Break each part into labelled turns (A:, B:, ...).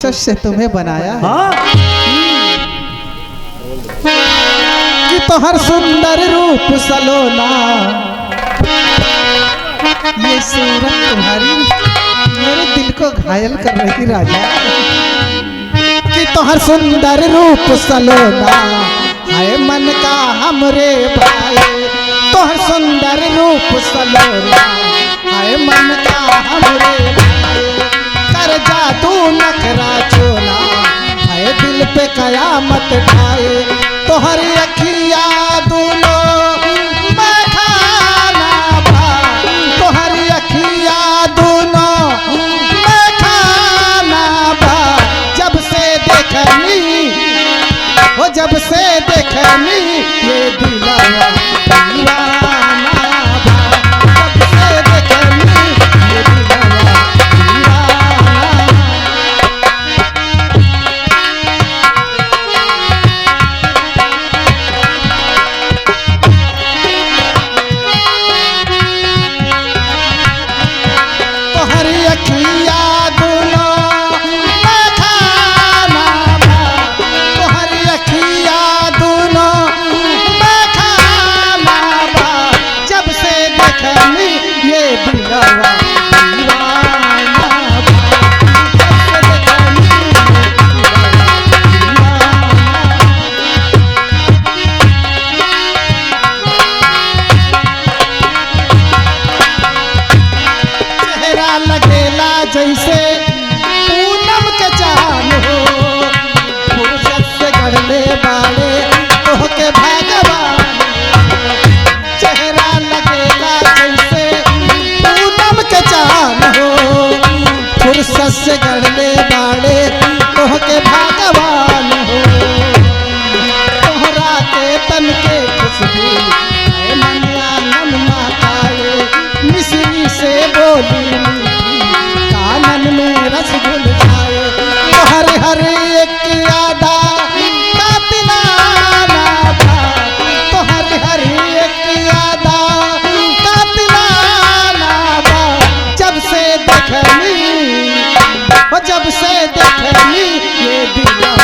A: से तुम्हें बनाया है।
B: हाँ?
A: कि तोहर सुंदर रूप सलोना, ये सूरत तुम्हारी मेरे दिल को घायल कर रही राजा। कि तोहर सुंदर रूप सलोना है मन का हमरे भाई। तोहर सुंदर रूप सलोना है मन का हमरे भाई। कर जादू नखरा चोला है दिल पे कयामत ढाए। तोहर अखिया दूनो मैं खाना भा। तोहर अखिया दूनो मैं खाना भा। जब से देखनी वो जब से देखनी ये दिलवा दीवाना भा। जब से देखनी ये दिलवा जैसे पूनम के चांद हो। फुर्सत से गढ़ले बाड़े तोह के भगवान। चेहरा लगेला जैसे पूनम के चांद हो। फुर्सत से गढ़ले बाड़े तोह के भगवान हो। तोहरा के तन के खुशबू मनिया नन माताए। मिश्री से बोली कानन में रस घुल जाए। तो हरे हरे एक यादा कातिलाना था। तो हरे हरे एक यादा कातिलाना था। जब से देखनी वो जब से देखनी ये दिलवा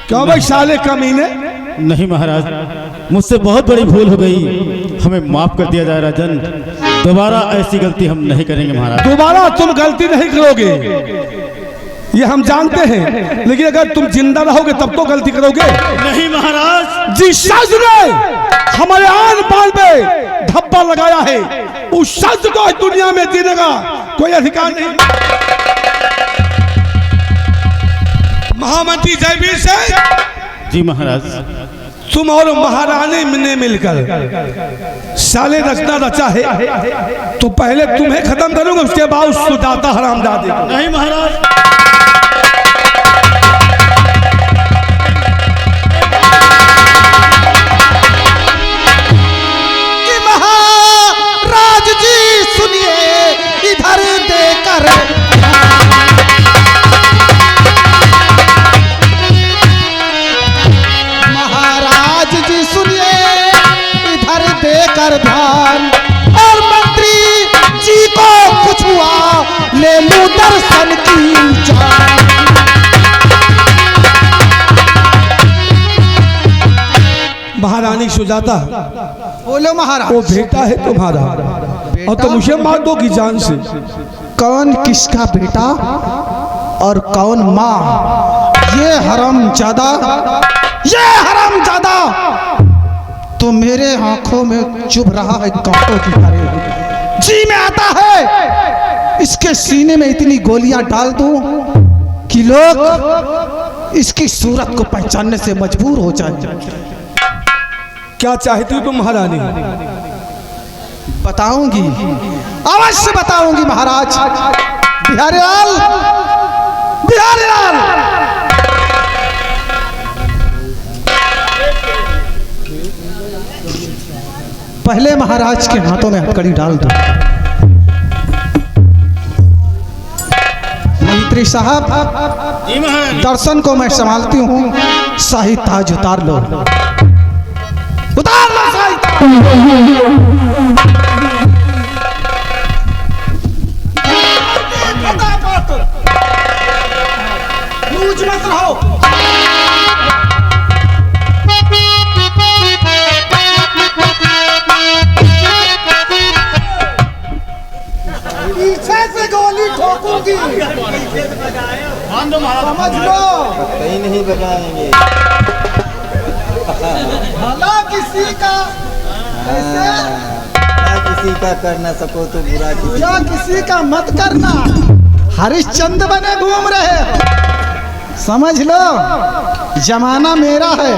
B: क्यों भाई साले कमीने?
C: नहीं महाराज, मुझसे बहुत बड़ी भूल हो गई, हमें माफ कर दिया जाए राजन। दोबारा ऐसी गलती हम नहीं करेंगे महाराज।
B: दोबारा तुम गलती नहीं करोगे ये हम जानते हैं, लेकिन अगर तुम जिंदा रहोगे तब तो गलती करोगे।
C: नहीं महाराज,
B: जिस शख्स ने हमारे आन बान पे धब्बा लगाया है उस शख्स को इस दुनिया में जीने का कोई अधिकार नहीं। महामंत्री जयवीर सिंह
C: जी महाराज,
B: तुम और महारानी ने मिलकर साले रचना रचा है तो पहले तुम्हें खत्म करूंगा, उसके बाद सुजाता हरामजादे को।
C: नहीं महाराज,
A: कि महाराज जी सुनिए इधर देकर। कर ध्यान और मंत्री जी को कुछ हुआ ले लूं दर्शन की जान।
B: महारानी सुजाता,
A: बोलो महाराज।
B: वो बेटा है तुम्हारा और तुम उसे मार दो की जान से।
A: कौन किसका बेटा और कौन माँ? ये हरामजादा, ये हरामजादा तो मेरे आंखों में चुभ रहा है कांटों की तरह। जी में आता है इसके सीने में इतनी गोलियां डाल दूं कि लोग इसकी सूरत को पहचानने से मजबूर हो जाए।
B: क्या चाहती हो तुम महारानी?
A: बताऊंगी, अवश्य बताऊंगी महाराज। बिहारी लाल, बिहारी लाल, पहले महाराज के हाथों में हथकड़ी डाल दो। मंत्री साहब, दर्शन को मैं संभालती हूँ, शाही ताज उतार लो, उतार लो शाही ताज। मत रहो। पीछे से गोली ठोकूंगी, समझ लो।
D: कहीं नहीं बजाएंगे।
A: भला किसी का
D: ना किसी का कर ना सको तो बुरा
A: किसी का मत करना। हरिश्चंद्र बने घूम रहे हो, समझ लो जमाना मेरा है।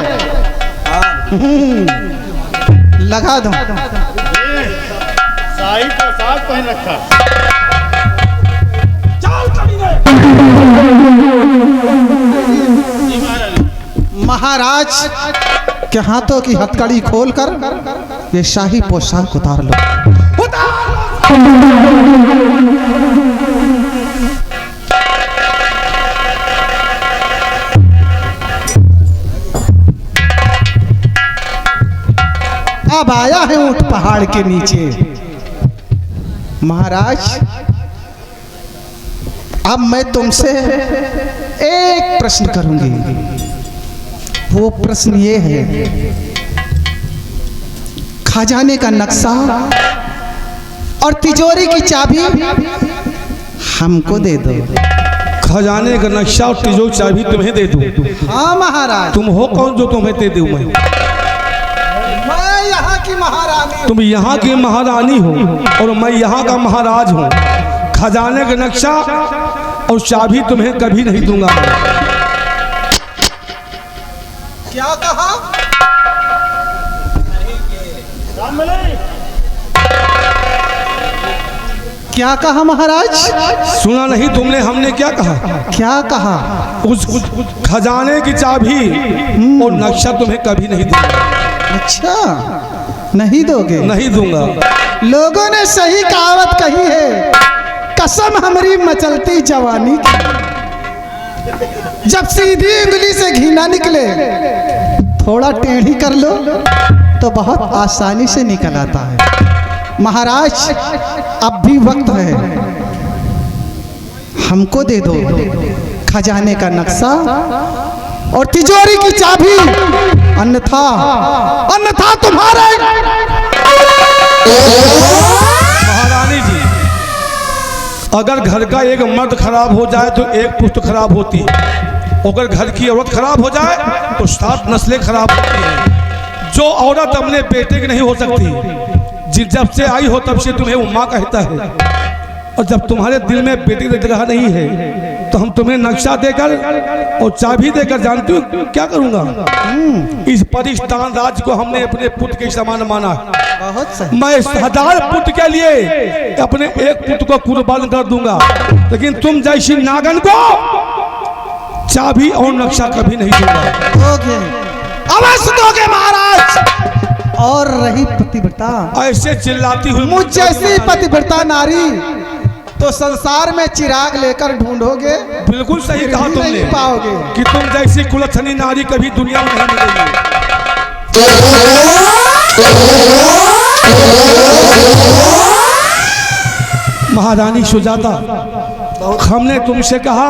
A: लगा दो।
C: शाही पोशाक पहन रखा।
A: महाराज के हाथों की हथकड़ी खोलकर ये शाही पोशाक उतार लो, अब आया है ऊंट पहाड़ के नीचे। महाराज, अब मैं तुमसे एक प्रश्न करूंगी। वो प्रश्न ये है, खजाने का नक्शा और तिजोरी की चाबी हमको दे दो।
B: खजाने का नक्शा और तिजोरी चाबी तुम्हें दे दूं?
A: हाँ महाराज।
B: तुम हो कौन जो तुम्हें दे दूं? मैं
A: यहाँ की महारानी।
B: तुम यहाँ की महारानी हो और मैं यहाँ का महाराज हूँ। खजाने का नक्शा और चाबी तुम्हें कभी नहीं दूंगा।
A: क्या कहा? क्या कहा महाराज?
B: सुना नहीं तुमने हमने क्या कहा?
A: क्या कहा?
B: उस खजाने की चाबी और नक्शा तुम्हें कभी नहीं दूंगा।
A: अच्छा, नहीं दोगे?
B: नहीं दूंगा।
A: लोगों ने सही कहावत कही है, कसम हमारी मचलती जवानी की, जब सीधी उंगली से घी ना निकले थोड़ा टेढ़ी कर लो तो बहुत आसानी से निकल आता है। महाराज, अब भी वक्त है, हमको दे दो खजाने का नक्शा और तिजोरी की चाबी, अन्यथा तुम्हारे।
B: महारानी जी, अगर घर का एक मर्द खराब हो जाए तो एक पुष्ट खराब होती है, अगर घर की औरत खराब हो जाए तो 7 नस्लें खराब होती हैं। जो औरत अपने बेटे की नहीं हो सकती, जब से आई हो तब से तुम्हें वो माँ कहता है, और जब तुम्हारे दिल में बेटी की जगह नहीं है तो हम तुम्हें नक्शा देकर और चाबी देकर जानती हो क्या करूंगा? इस परिस्तान राज को हमने अपने पुत्र के समान माना।
A: बहुत सही।
B: मैं 1000 पुत्र के लिए अपने एक पुत्र को कुर्बान कर दूंगा, लेकिन तुम जैसी नागन को चाबी और नक्शा कभी नहीं दूंगा।
A: दोगे, अवश्य दोगे महाराज। और रही पतिव्रता,
B: ऐसे चिल्लाती हुई
A: मुझ जैसी पतिव्रता नारी तो संसार में चिराग लेकर ढूंढोगे,
B: बिल्कुल सही कहा तुमने,
A: नहीं पाओगे
B: कि तुम जैसी कुलच्छनी नारी कभी दुनिया में नहीं मिलेगी। महारानी सुजाता, हमने तुमसे कहा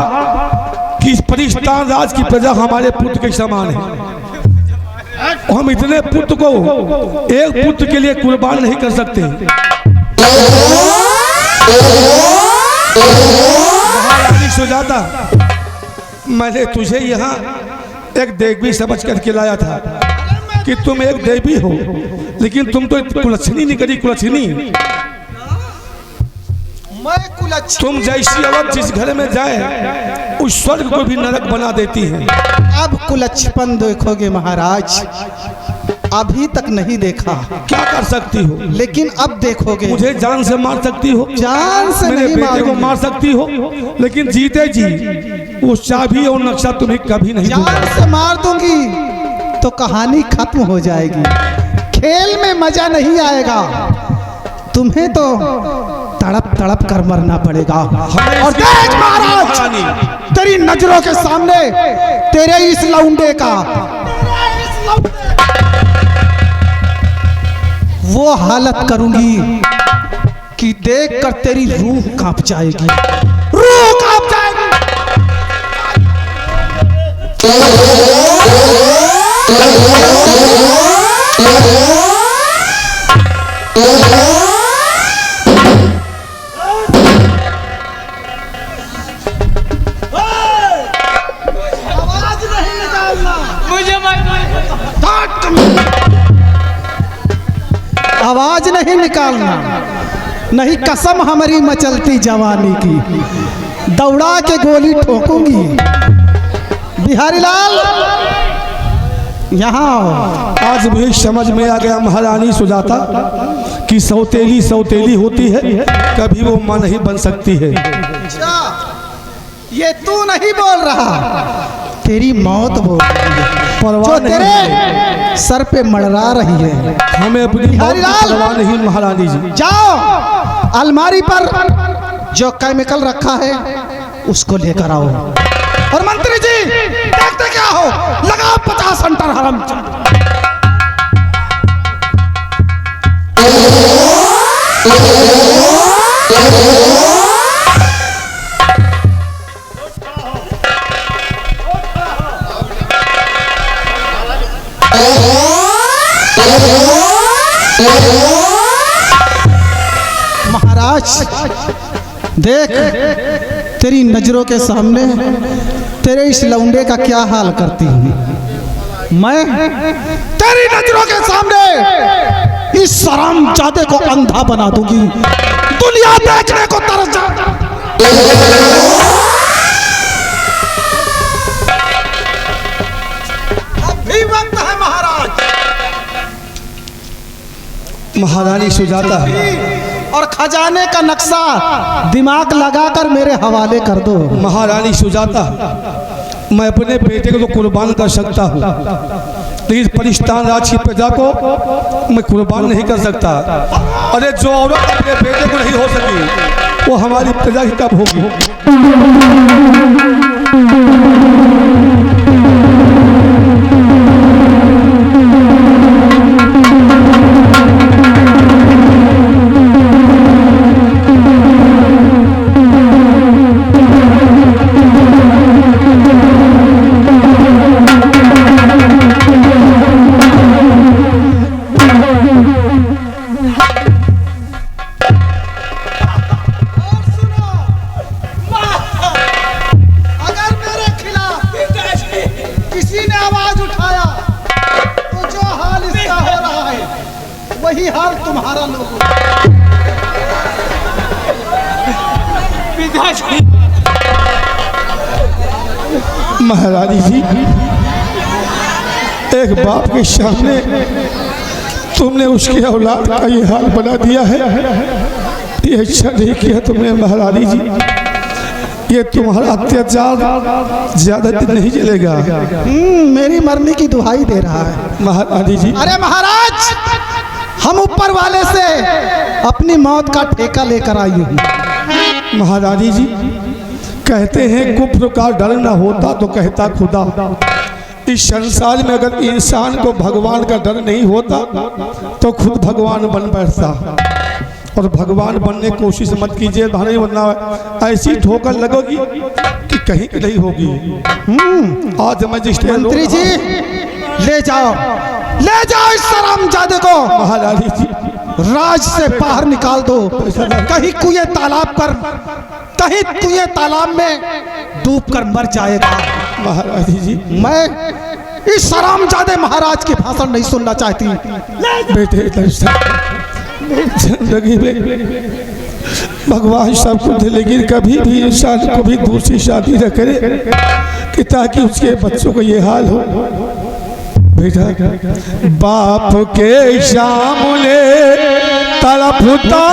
B: कि इस परिस्तान राज की प्रजा हमारे पुत्र के समान है, हम इतने पुत्र को एक पुत्र के लिए कुर्बान नहीं कर सकते। महारानी सुजाता, मैंने तुझे यहाँ एक देवी समझ करके लाया था कि तुम एक देवी हो, लेकिन तुम तो कुलच्छनी निकली। कुलच्छनी
A: मैं कुलच्छ
B: तुम जैसी औरत जिस घर में जाए उस स्वर्ग को भी नरक बना देती है।
A: अब कुलच्छपन देखोगे महाराज, अभी तक नहीं देखा,
B: क्या कर सकती हो?
A: लेकिन अब देखोगे।
B: मुझे जान से मार सकती हो,
A: जान से
B: मेरे
A: नहीं
B: बेटे को
A: मारूंगी।
B: मार सकती हो, लेकिन जीते जी वो चाबी और नक्शा तुम्हें कभी नहीं दूंगा।
A: जान से मार दूंगी तो कहानी खत्म हो जाएगी, खेल में मजा नहीं आएगा, तुम्हें तो तड़प तड़प कर मरना पड़ेगा। और देख महाराज, तेरी नजरों के सामने तेरे इस लौंडे का वो हालत करूंगी कि देखकर तेरी रूह कांप जाएगी, रूह कांप जाएगी। आवाज नहीं निकालना, आवाज नहीं निकालना, नहीं कसम हमारी मचलती जवानी की, दौड़ा के गोली ठोकूंगी। बिहारी लाल यहाँ आओ।
B: आज भी समझ में आ गया महारानी सुजाता कि सौतेली सौतेली होती है, कभी वो मां नहीं बन सकती है।
A: अच्छा, ये तू नहीं बोल रहा, तेरी मौत बोल रही है,
B: परवाह
A: जो
B: नहीं
A: तेरे सर पे मंडरा रही है।
B: हमें अपनी मौत
A: बिहारी
B: की
A: लाल!
B: परवाह नहीं महारानी जी।
A: जाओ अलमारी पर जो केमिकल रखा है उसको लेकर आओ। और मंत्री जी देखते क्या हो, लगाओ 50 अंटर हरम। महाराज देख, तेरी नजरों के सामने तेरे इस लौंडे का क्या हाल करती हूँ मैं। तेरी नजरों के सामने इस हरामजादे को अंधा बना दूंगी, दुनिया देखने को तरस जा। अभी वक्त है महाराज।
B: महारानी सुजाता
A: और खजाने का नक्शा दिमाग लगाकर मेरे हवाले कर दो।
B: महारानी सुजाता, मैं अपने बेटे को तो कुर्बान कर सकता हूँ, लेकिन परिस्तान राज की प्रजा को मैं कुर्बान नहीं कर सकता। अरे जो औरत अपने बेटे को नहीं हो सकी वो हमारी प्रजा की कब होगी?
A: वही हाल तुम्हारा लोगों।
B: महारानी जी, एक बाप के सामने तुमने उसके औलाद का ये हाल बना दिया है, ये अच्छा नहीं किया तुमने महारानी जी। ये तुम्हारा अत्याचार ज्यादा दिन नहीं चलेगा।
A: मेरी मरने की दुहाई दे रहा है
B: महारानी जी।
A: अरे महाराज, हम ऊपर वाले से अपनी मौत का ठेका लेकर आई हूँ।
B: महारानी जी, कहते हैं कुफ्र का डर न होता तो कहता खुदा। इस संसार में अगर इंसान को भगवान का डर नहीं होता तो खुद भगवान बन बैठता, और भगवान बनने की कोशिश मत कीजिए, नहीं वरना ऐसी ठोकर लगेगी कि कहीं की नहीं होगी। आज मजिस्ट्रेट
A: मंत्री जी, ले जाओ इस हरामजादे को
B: महारानी जी
A: राज से बाहर निकाल दो। कहीं कुएं तालाब में डूब कर मर जाएगा।
B: महारानी जी,
A: मैं इस हरामजादे महाराज की भाषण नहीं सुनना चाहती।
B: बेटे जिंदगी में भगवान सबको दे, लेकिन कभी भी इंसान को भी दूसरी शादी न करे कि ताकि उसके बच्चों को ये हाल हो। बेटा बाप के सामने तड़पता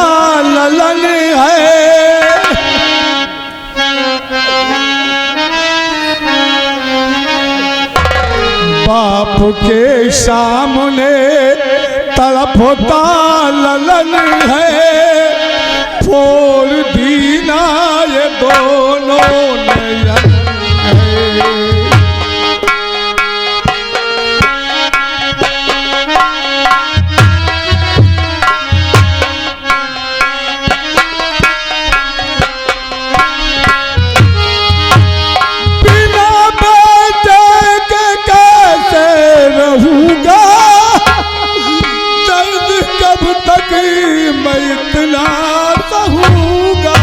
B: ललन है, बाप के सामने तड़पता ललन है, फोड़ दीना ये दोनों नयन है। मैं इतना सहूंगा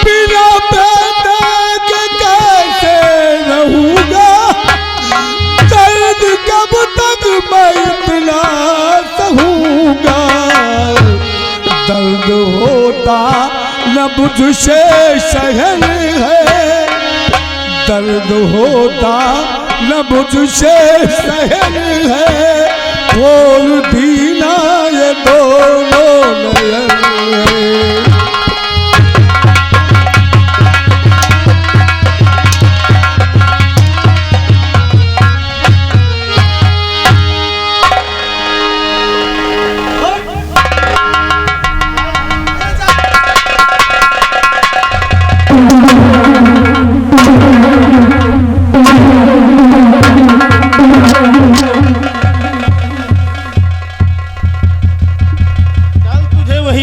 B: बिना बेटे के कैसे रहूंगा, दर्द कब तक मैं इतना सहूंगा, दर्द होता न मुझसे सहन है, दर्द होता न मुझसे सहन है, बोल दीना ये दोनों नयन है।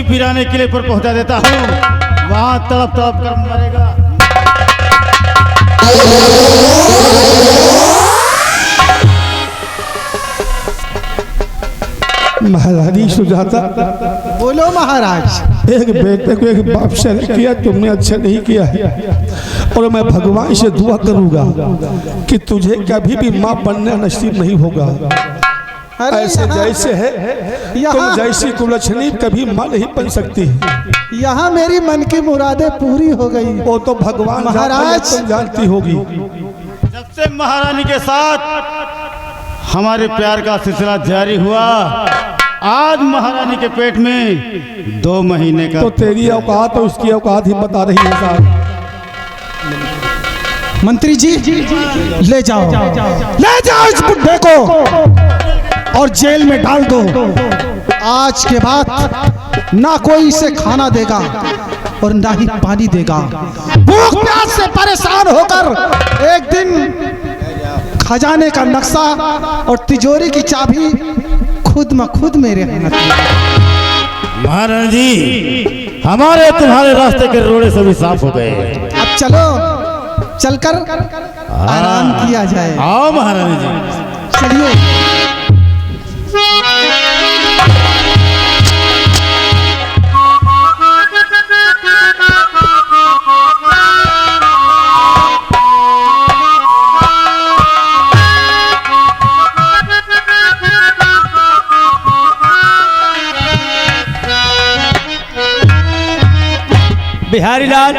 C: पिराने किले पर पहुंचा देता हूँ, वहां तड़प तड़प कर मरेगा।
B: महारानी सुजाता,
A: बोलो महाराज।
B: एक बेटे को एक बाप से किया, तुमने अच्छा नहीं किया है, और मैं भगवान से दुआ करूंगा कि तुझे कभी भी माँ बनना नसीब नहीं होगा। ऐसे जैसे है तुम जैसी कुलछनी कभी माँ नहीं बन सकती।
A: यहाँ मेरी मन की मुरादें पूरी हो गई।
B: वो तो भगवान
A: महाराज
B: तुम जानती होगी।
C: जब से महारानी के साथ हमारे प्यार का सिलसिला जारी हुआ, आज महारानी के पेट में 2 महीने का।
B: तो तेरी औकात और उसकी औकात ही बता रही है साहब।
A: मंत्री जी ले जाओ इस बुड्ढे को और जेल में डाल दो। आज के बाद ना कोई इसे खाना देगा और ना ही पानी देगा। भूख प्यास से परेशान होकर एक दिन खजाने का नक्शा और तिजोरी की चाबी खुद म खुद मेरे हाथ में।
C: महाराज जी, हमारे तुम्हारे रास्ते के रोड़े सभी साफ हो गए।
A: अब चलो, चलकर आराम किया जाए।
C: आओ महारानी जी,
A: चलिए।
C: बिहारी लाल